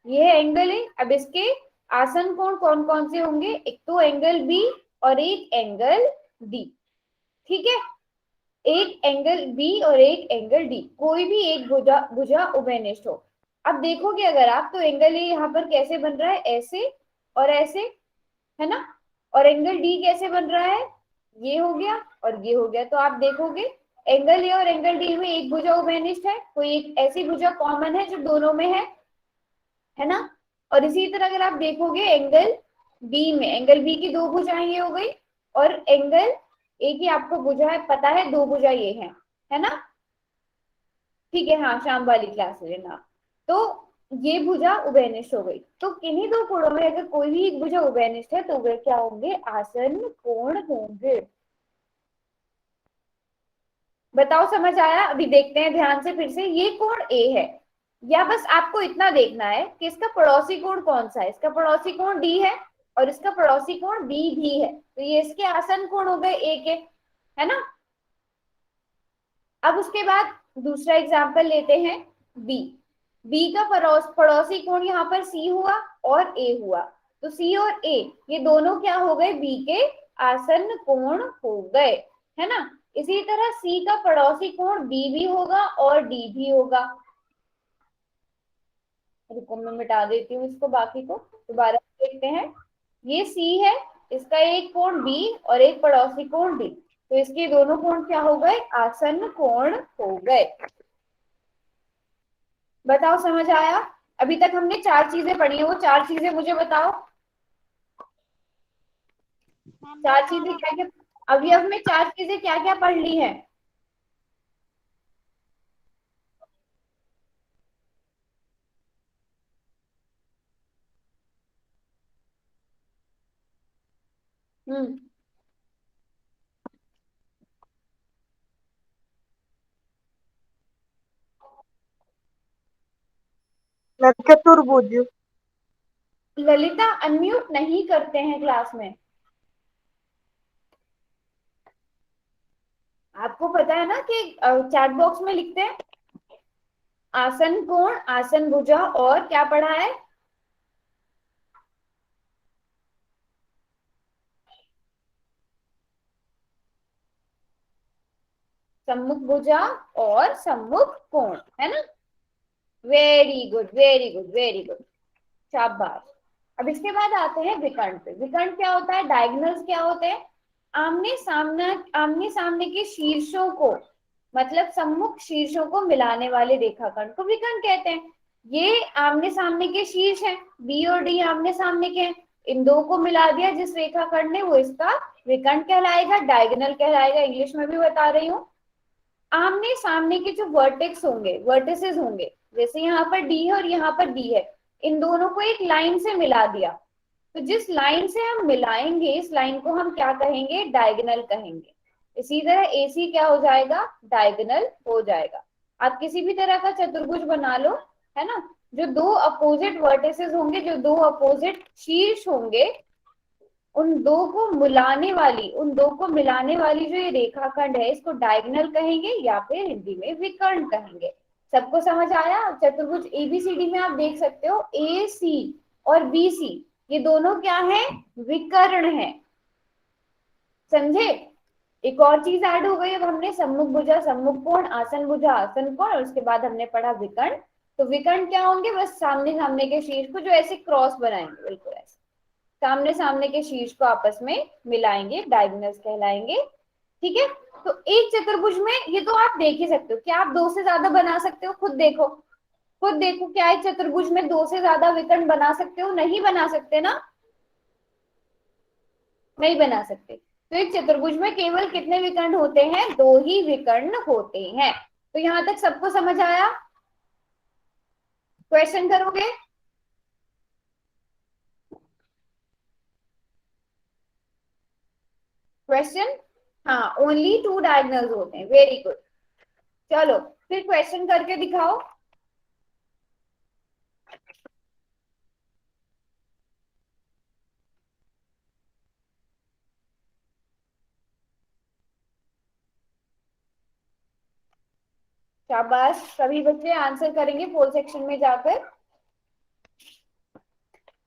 ये है एंगल ए। अब इसके आसन कोण कौन कौन से होंगे, एक तो एंगल बी और एक एंगल डी। ठीक है, एक एंगल बी और एक एंगल डी, कोई भी एक भुजा भुजा उभयनिष्ठ हो। अब देखोगे अगर आप तो एंगल ए यहाँ पर कैसे बन रहा है, ऐसे और ऐसे, है ना। और एंगल डी कैसे बन रहा है, ये हो गया और ये हो गया। तो आप देखोगे एंगल ए और एंगल डी में एक भुजा उभयनिष्ठ है, कोई एक ऐसी भुजा कॉमन है जो दोनों में है ना। और इसी तरह अगर आप देखोगे एंगल बी में, एंगल बी की दो भुजाएं ये हो गई, और एंगल ए की आपको भुजा है पता है, दो भुजा ये है ना। ठीक है, हाँ शाम वाली क्लास में ना। तो ये भुजा उभयनिष्ठ हो गई। तो किन्हीं दो कोणों में अगर कोई भी एक भुजा उभयनिष्ठ है तो वे क्या होंगे, आसन कोण होंगे। बताओ समझ आया। अभी देखते हैं ध्यान से फिर से, ये कोण ए है, या बस आपको इतना देखना है कि इसका पड़ोसी कोण कौन सा है। इसका पड़ोसी कोण डी है और इसका पड़ोसी कोण बी भी है, तो ये इसके आसन कोण हो गए ए के, है ना। अब उसके बाद दूसरा एग्जाम्पल लेते हैं बी। बी का पड़ोसी कोण यहाँ पर सी हुआ और ए हुआ, तो सी और ए ये दोनों क्या हो गए, बी के आसन कोण हो गए, है ना। इसी तरह सी का पड़ोसी कोण बी भी होगा और डी भी होगा। रुको मैं मिटा देती हूँ इसको, बाकी को दोबारा देखते हैं। ये सी है, इसका एक कोण बी और एक पड़ोसी कोण डी, तो इसके दोनों कोण क्या हो गए, आसन कोण हो गए। बताओ समझ आया। अभी तक हमने चार चीजें पढ़ी है, वो चार चीजें मुझे बताओ। मैम चार चीजें क्या क्या, अभी हमने चार चीजें क्या क्या पढ़ ली है। हम्म, चतुर्भुज। ललिता अनम्यूट नहीं करते हैं क्लास में। आपको पता है ना कि चैट बॉक्स में लिखते हैं आसन कोण, आसन भुजा, और क्या पढ़ा है, सम्मुख भुजा और सम्मुख कोण, है ना। Very good very good very good, शाबाश। अब इसके बाद आते हैं विकर्ण पे। विकर्ण क्या होता है, डायगोनल्स क्या होते हैं, आमने सामने के शीर्षों को, मतलब सम्मुख शीर्षों को मिलाने वाले रेखाखंड को विकर्ण कहते हैं। ये आमने सामने के शीर्ष हैं, बी और डी आमने सामने के हैं, इन दो को मिला दिया जिस रेखाखंड ने, वो इसका विकर्ण कहलाएगा, डायगोनल कहलाएगा। इंग्लिश में भी बता रही हूँ। आमने सामने के जो वर्टेक्स होंगे, वर्टिसेस होंगे, जैसे यहाँ पर डी है और यहाँ पर डी है, इन दोनों को एक लाइन से मिला दिया, तो जिस लाइन से हम मिलाएंगे इस लाइन को हम क्या कहेंगे, डायगोनल कहेंगे। इसी तरह AC क्या हो जाएगा, डायगोनल हो जाएगा। आप किसी भी तरह का चतुर्भुज बना लो, है ना, जो दो अपोजिट वर्टिसेस होंगे, जो दो अपोजिट शीर्ष होंगे, उन दो को मिलाने वाली जो ये रेखाखंड है, इसको डायगोनल कहेंगे या फिर हिंदी में विकर्ण कहेंगे। सबको समझ आया। चतुर्भुज ABCD में आप देख सकते हो AC और BC ये दोनों क्या है, विकर्ण है, समझे। एक और चीज ऐड हो गई, अब हमने सम्मुख भुजा सम्मुख कोण, आसन भुजा आसन कोण, और उसके बाद हमने पढ़ा विकर्ण। तो विकर्ण क्या होंगे, बस सामने सामने के शीर्ष को जो ऐसे क्रॉस बनाएंगे, बिल्कुल ऐसे सामने सामने के शीर्ष को आपस में मिलाएंगे, डायगोनल्स कहलाएंगे। ठीक है, तो एक चतुर्भुज में ये तो आप देख ही सकते हो, क्या आप दो से ज्यादा बना सकते हो, खुद देखो, खुद देखो, क्या एक चतुर्भुज में दो से ज्यादा विकर्ण बना सकते हो, नहीं बना सकते ना, नहीं बना सकते। तो एक चतुर्भुज में केवल कितने विकर्ण होते हैं, दो ही विकर्ण होते हैं। तो यहां तक सबको समझ आया। क्वेश्चन करोगे, क्वेश्चन, हाँ ओनली टू डायगोनल्स होते हैं, वेरी गुड। चलो फिर क्वेश्चन करके दिखाओ। शाबाश, सभी बच्चे आंसर करेंगे पोल सेक्शन में जाकर।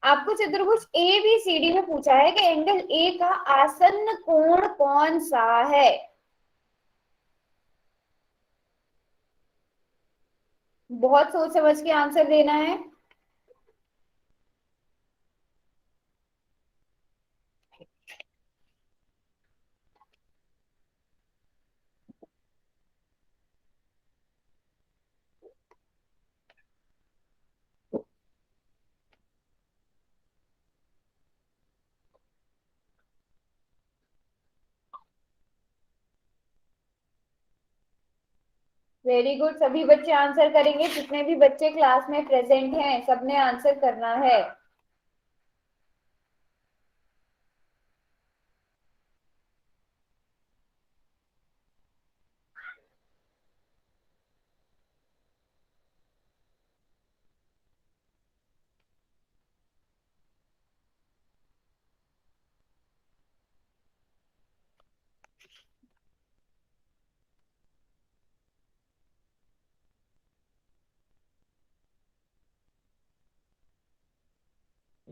आपको चतुर्भुज ए बी सी डी में पूछा है कि एंगल ए का आसन्न कोण कौन सा है। बहुत सोच समझ के आंसर देना है। वेरी गुड, सभी बच्चे आंसर करेंगे। जितने भी बच्चे क्लास में प्रेजेंट हैं सबने आंसर करना है।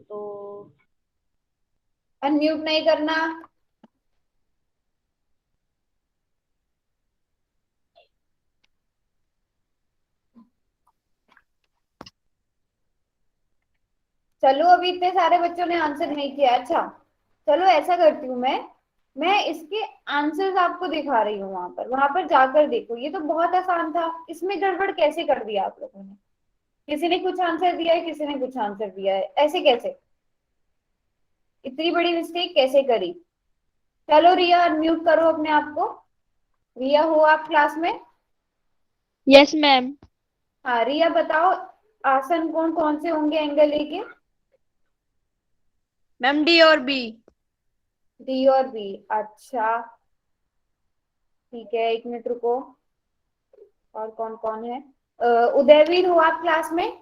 तो अनम्यूट नहीं करना। चलो, अभी इतने सारे बच्चों ने आंसर नहीं किया। अच्छा, चलो ऐसा करती हूँ मैं इसके आंसर्स आपको दिखा रही हूँ। वहां पर जाकर देखो। ये तो बहुत आसान था, इसमें गड़बड़ कैसे कर दिया आप लोगों ने। किसी ने कुछ आंसर दिया है, किसी ने कुछ आंसर दिया है, ऐसे कैसे? इतनी बड़ी मिस्टेक कैसे करी? चलो रिया, अनम्यूट करो अपने आप को। रिया, हो आप क्लास में? Yes ma'am. हाँ रिया, बताओ आसन कोण कौन से होंगे एंगल ए के? मैम डी और बी। डी और बी। अच्छा ठीक है, एक मिनट रुको। और कौन कौन है? उदयवीर, हो आप क्लास में?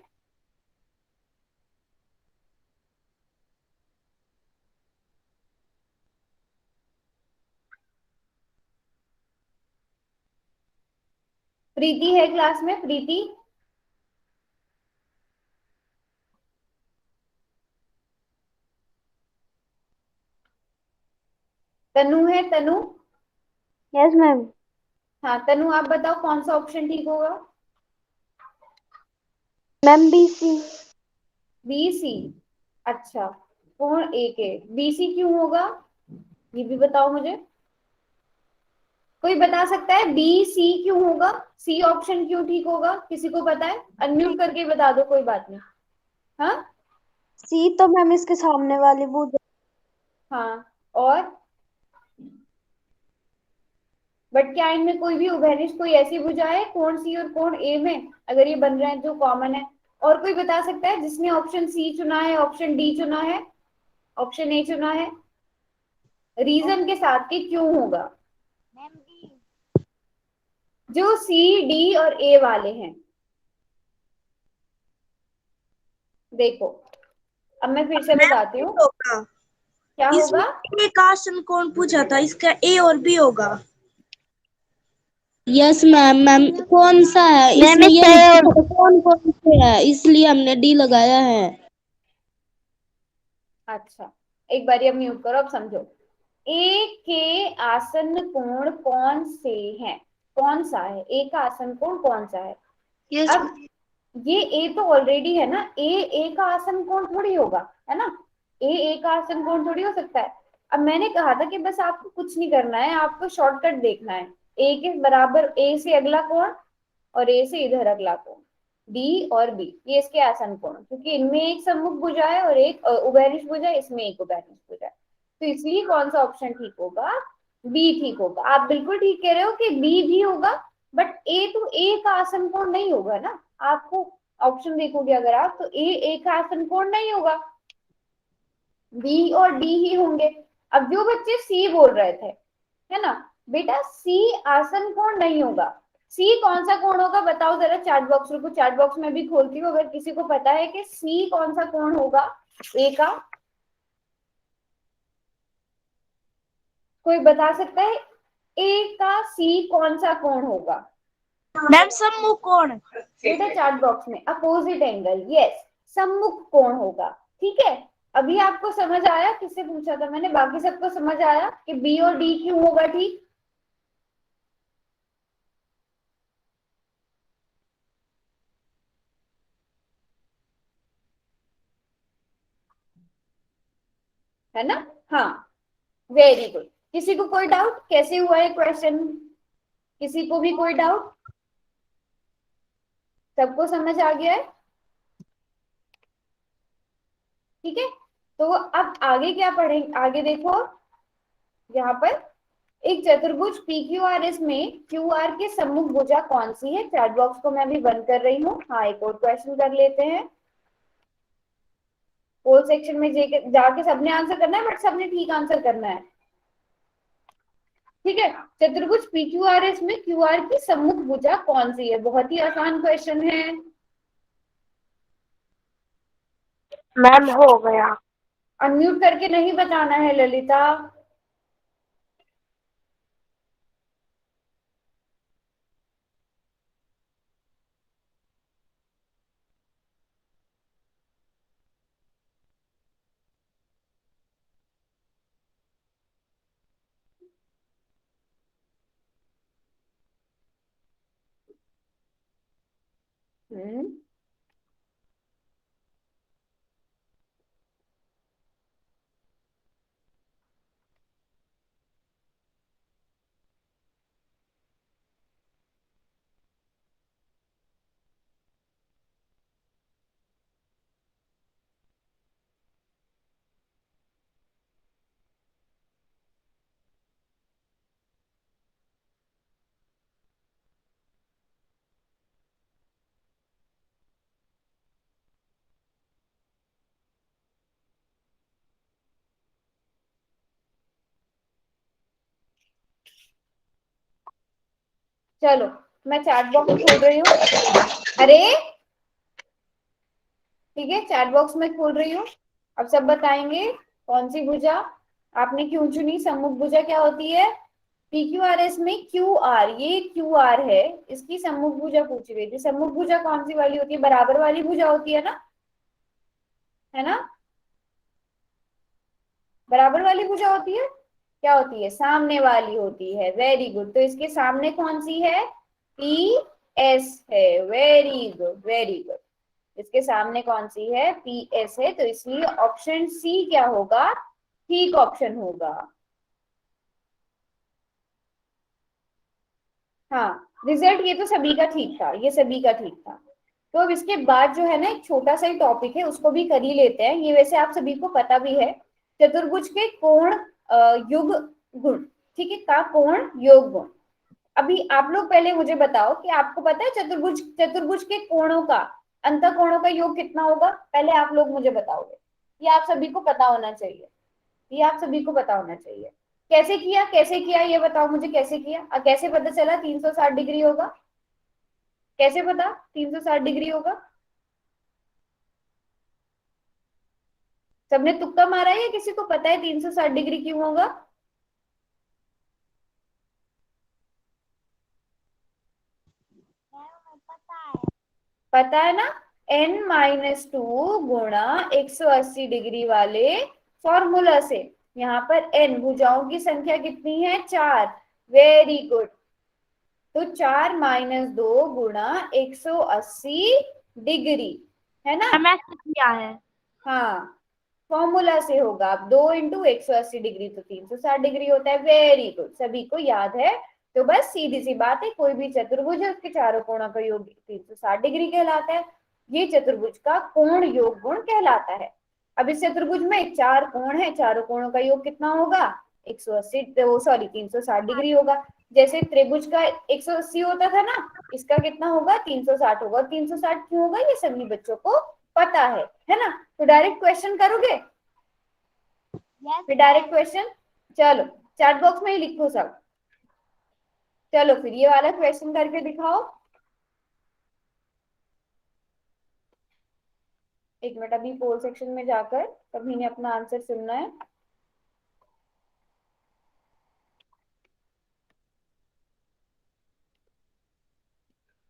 प्रीति है क्लास में? प्रीति? तनु है? तनु? Yes ma'am. हाँ तनु, आप बताओ कौन सा ऑप्शन ठीक होगा? Ma'am B C. B C. अच्छा, कोण ए के बी सी क्यों होगा, ये भी बताओ मुझे। कोई बता सकता है बी सी क्यों होगा? सी ऑप्शन क्यों ठीक होगा? किसी को पता है? अनम्यूट करके बता दो, कोई बात नहीं। हाँ सी तो मैम इसके सामने वाली भुजा। हाँ, और बट क्या इनमें कोई भी उभयनिष्ठ कोई ऐसी भुजा है कोण सी और कोण ए में, अगर ये बन रहे हैं जो कॉमन है? और कोई बता सकता है जिसने ऑप्शन सी चुना है, ऑप्शन डी चुना है, ऑप्शन ए चुना है? रीजन के साथ कि क्यों होगा। Ma'am D. जो सी डी और ए वाले हैं, देखो अब मैं फिर से मैम बताती हूँ होगा क्या इसमें। होगा। एक आसन कौन पूछा था, इसका ए और बी होगा। Yes ma'am. मैम कौन सा है मैम इसमें, ये इसका नहीं ए और पूछा था कौन कौन से है, इसलिए हमने डी लगाया है। अच्छा, एक बार अब म्यूट करो, अब समझो। ए के आसन्न कोण कौन से हैं? कौन सा है ए का आसन्न कोण, कौन सा है? यस। अब ये ए तो ऑलरेडी है ना, ए का आसन्न कोण थोड़ी होगा, है ना? ए का आसन्न कोण थोड़ी हो सकता है। अब मैंने कहा था कि बस आपको कुछ नहीं करना है, आपको शॉर्टकट देखना है। ए के बराबर ए से अगला कोण और ए से इधर अगला कोण, डी और बी, ये इसके आसन कोण, क्योंकि इनमें एक सम्मुख भुजा है और एक उभयनिष्ठ भुजा है, इसमें एक उभयनिष्ठ भुजा है। तो इसलिए कौन सा ऑप्शन ठीक होगा? बी ठीक होगा। आप बिल्कुल ठीक कह रहे हो कि बी भी होगा, बट ए तो ए का आसन कोण नहीं होगा ना। आपको ऑप्शन देखोगे अगर आप, तो ए का आसन कोण नहीं होगा, बी और डी ही होंगे। अब जो बच्चे सी बोल रहे थे, है ना बेटा, सी आसन कोण नहीं होगा। सी कौन सा कोण होगा बताओ जरा, चैट बॉक्स, रुको चैट बॉक्स में भी खोलती हूँ, अगर किसी को पता है कि सी कौन सा कोण होगा ए का, कोई बता सकता है? ए का सी कौन सा कोण होगा? मैम सम्मुख कोण। बेटा चैट बॉक्स में अपोजिट एंगल, यस, सम्मुख कोण होगा। ठीक है, अभी आपको समझ आया, किससे पूछा था मैंने, बाकी सबको समझ आया कि बी और डी क्यों होगा ठीक। है ना? हाँ, वेरी गुड। किसी को कोई डाउट कैसे हुआ है क्वेश्चन? किसी को भी कोई डाउट? सबको समझ आ गया है? ठीक है, तो अब आगे क्या पढ़ेंगे, आगे देखो यहाँ पर एक चतुर्भुज पी क्यू आर एस में क्यू आर के सम्मुख भुजा कौन सी है। चैट बॉक्स को मैं अभी बंद कर रही हूँ। हाँ, एक और क्वेश्चन कर लेते हैं। पोल सेक्शन में जाके सबने आंसर करना है, बट सबने ठीक आंसर करना है। ठीक है, चतुर्भुज पी क्यू आर एस में क्यू आर की सम्मुख भुजा कौन सी है? बहुत ही आसान क्वेश्चन है। मैम हो गया। अनम्यूट करके नहीं बताना है ललिता। हम्म, चलो मैं चैट बॉक्स खोल रही हूँ। अरे ठीक है, चैट बॉक्स में खोल रही हूँ। अब सब बताएंगे कौन सी भुजा आपने क्यों चुनी। सम्मुख भुजा क्या होती है? पी क्यू आर एस में क्यू आर, ये क्यू आर है, इसकी सम्मुख भुजा पूछी गई थी। सम्मुख भुजा कौन सी वाली होती है? बराबर वाली भुजा होती है ना, है ना? बराबर वाली भुजा होती है, क्या होती है? सामने वाली होती है। वेरी गुड, तो इसके सामने कौन सी है? पी एस है। Very good, very good. इसके सामने कौन सी है? पी एस है, तो इसलिए ऑप्शन सी क्या होगा? ठीक ऑप्शन होगा। हाँ, रिजल्ट ये तो सभी का ठीक था, ये सभी का ठीक था। तो अब इसके बाद जो है ना, एक छोटा सा ही टॉपिक है, उसको भी कर ही लेते हैं। ये वैसे आप सभी को पता भी है, चतुर्भुज के कोण युग गुण। ठीक है, का कोण योग गुण। अभी आप लोग पहले मुझे बताओ कि आपको पता है चतुर्भुज चतुर्भुज के कोणों का, अंत कोणों का योग कितना होगा? पहले आप लोग मुझे बताओगे। ये आप सभी को पता होना चाहिए, ये आप सभी को पता होना चाहिए। कैसे किया, कैसे किया ये बताओ मुझे, कैसे किया? कैसे पता चला 360 डिग्री होगा? कैसे पता 360 डिग्री होगा? सबने तुक्का मारा है या किसी को पता है 360 डिग्री क्यों होगा? मैम पता है। पता है ना? n-2 गुणा 180 डिग्री वाले फॉर्मूला से। यहाँ पर n भुजाओं की संख्या कितनी है? 4। वेरी गुड, तो 4-2 गुणा 180 डिग्री, है ना? मैम ऐसे किया है। हाँ, फॉर्मूला से होगा। अब 2 × 180 डिग्री तो 360 डिग्री होता है। वेरी गुड, सभी को याद है। तो बस सीधी सी बात है, कोई भी चतुर्भुज है उसके चारों कोणों का योग 360 डिग्री कहलाता है। ये चतुर्भुज का कोण योग गुण कहलाता है। अब इस चतुर्भुज में 4 कोण है, चारों कोणों का योग कितना होगा? 180, सॉरी 360 डिग्री होगा। जैसे त्रिभुज का 180 होता था ना, इसका कितना होगा? 360 होगा। 360 क्यों होगा? ये सभी बच्चों को पता है ना? तो डायरेक्ट क्वेश्चन करोगे? यस फिर डायरेक्ट क्वेश्चन, चलो चैट बॉक्स में ही लिखो सब। चलो फिर ये वाला क्वेश्चन करके दिखाओ। एक मिनट, अभी पोल सेक्शन में जाकर सभी ने अपना आंसर सुनना है।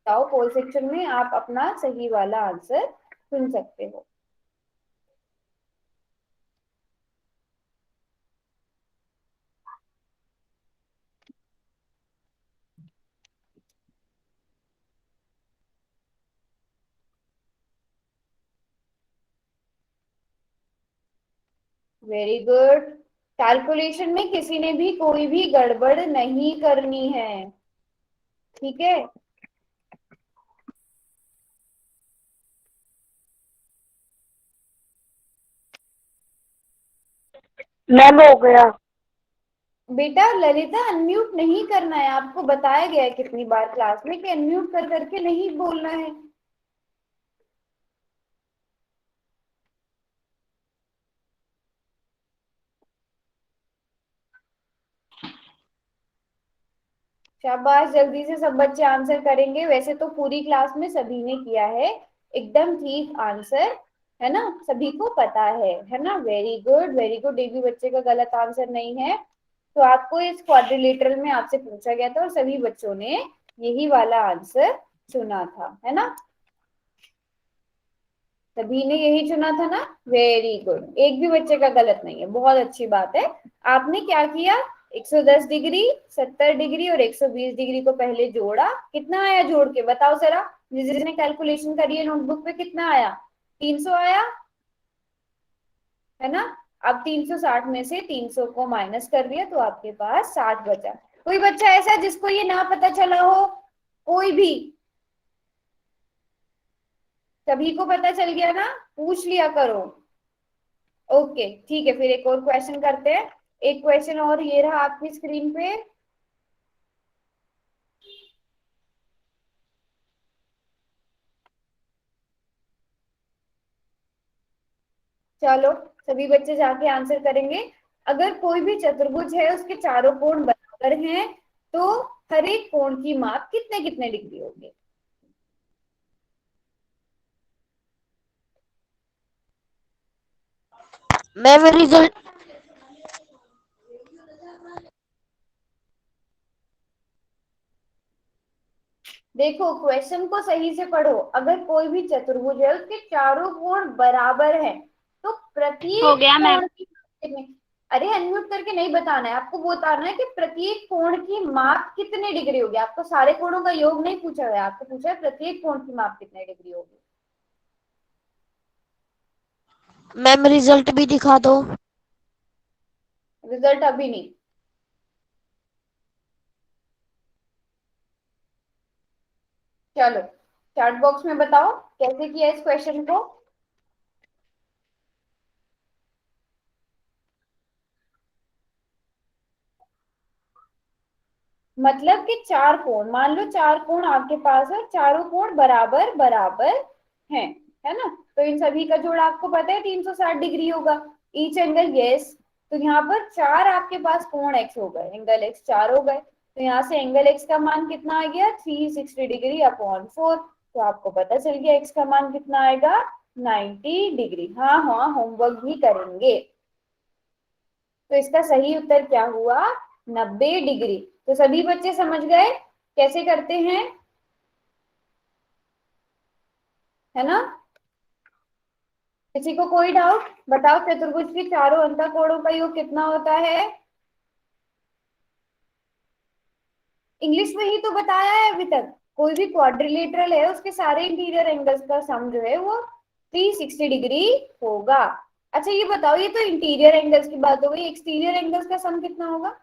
जाओ पोल सेक्शन में, आप अपना सही वाला आंसर चुन सकते हो। Very good. कैलकुलेशन में किसी ने भी कोई भी गड़बड़ नहीं करनी है, ठीक है? मैम हो गया। बेटा ललिता, अनम्यूट नहीं करना है, आपको बताया गया है कितनी बार क्लास में कि अनम्यूट कर करके नहीं बोलना है। शाबाश, जल्दी से सब बच्चे आंसर करेंगे। वैसे तो पूरी क्लास में सभी ने किया है एकदम ठीक आंसर, है ना? सभी को पता है ना? Very good very good. एक भी बच्चे का गलत आंसर नहीं है। तो आपको इस क्वाड्रिलेटरल में आपसे पूछा गया था और सभी बच्चों ने यही वाला आंसर चुना था, है ना? सभी ने यही चुना था ना? वेरी गुड, एक भी बच्चे का गलत नहीं है, बहुत अच्छी बात है। आपने क्या किया, 110 डिग्री, 70 डिग्री और 120 डिग्री को पहले जोड़ा। कितना आया जोड़ के, बताओ जरा। जिसने कैलकुलेशन करी है नोटबुक पे, कितना आया? 300 आया, है ना? अब 360 में से 300 को माइनस कर दिया तो आपके पास 60 बचा। कोई बच्चा ऐसा जिसको ये ना पता चला हो? कोई भी? सभी को पता चल गया ना? पूछ लिया करो। ओके ठीक है, फिर एक और क्वेश्चन करते हैं। एक क्वेश्चन और ये रहा आपकी स्क्रीन पे। चलो सभी बच्चे जाके आंसर करेंगे। अगर कोई भी चतुर्भुज है, उसके चारों कोण बराबर हैं, तो हर एक कोण की माप कितने कितने डिग्री होगी? Ma'am result. देखो क्वेश्चन को सही से पढ़ो। अगर कोई भी चतुर्भुज है, उसके चारों कोण बराबर हैं, तो हो प्रत्येक गया मैम। कोण की कितने? अरे अनम्यूट करके नहीं बताना है, आपको बताना है कि प्रत्येक कोण की माप कितने डिग्री होगी। आपको सारे कोणों का योग नहीं पूछा गया, आपको पूछा है प्रत्येक कोण की माप कितने डिग्री होगी। मैम रिजल्ट भी दिखा दो। रिजल्ट अभी नहीं। चलो चैट बॉक्स में बताओ कैसे किया इस क्वेश्चन को। मतलब कि चार कोण, मान लो चार कोण आपके पास है, चारों कोण बराबर बराबर हैं, है ना? तो इन सभी का जोड़ आपको पता है 360 डिग्री होगा। Each angle yes. तो यहाँ पर चार आपके पास कोण एक्स हो गए, एंगल एक्स चार हो गए। तो यहाँ से एंगल एक्स का मान कितना आ गया, 360 डिग्री अपॉन 4। तो आपको पता चल गया एक्स का मान कितना आएगा, 90 डिग्री। हाँ हाँ, होमवर्क भी करेंगे। तो इसका सही उत्तर क्या हुआ, 90 डिग्री। तो सभी बच्चे समझ गए कैसे करते हैं, है ना? किसी को कोई डाउट? बताओ चतुर्भुज के चारों अंतःकोणों का योग कितना होता है? इंग्लिश में ही तो बताया है अभी तक। कोई भी क्वाड्रिलेटरल है, उसके सारे इंटीरियर एंगल्स का सम जो है वो 360 डिग्री होगा। अच्छा ये बताओ, ये तो इंटीरियर एंगल्स की बात हो गई, एक्सटीरियर एंगल्स का सम कितना होगा?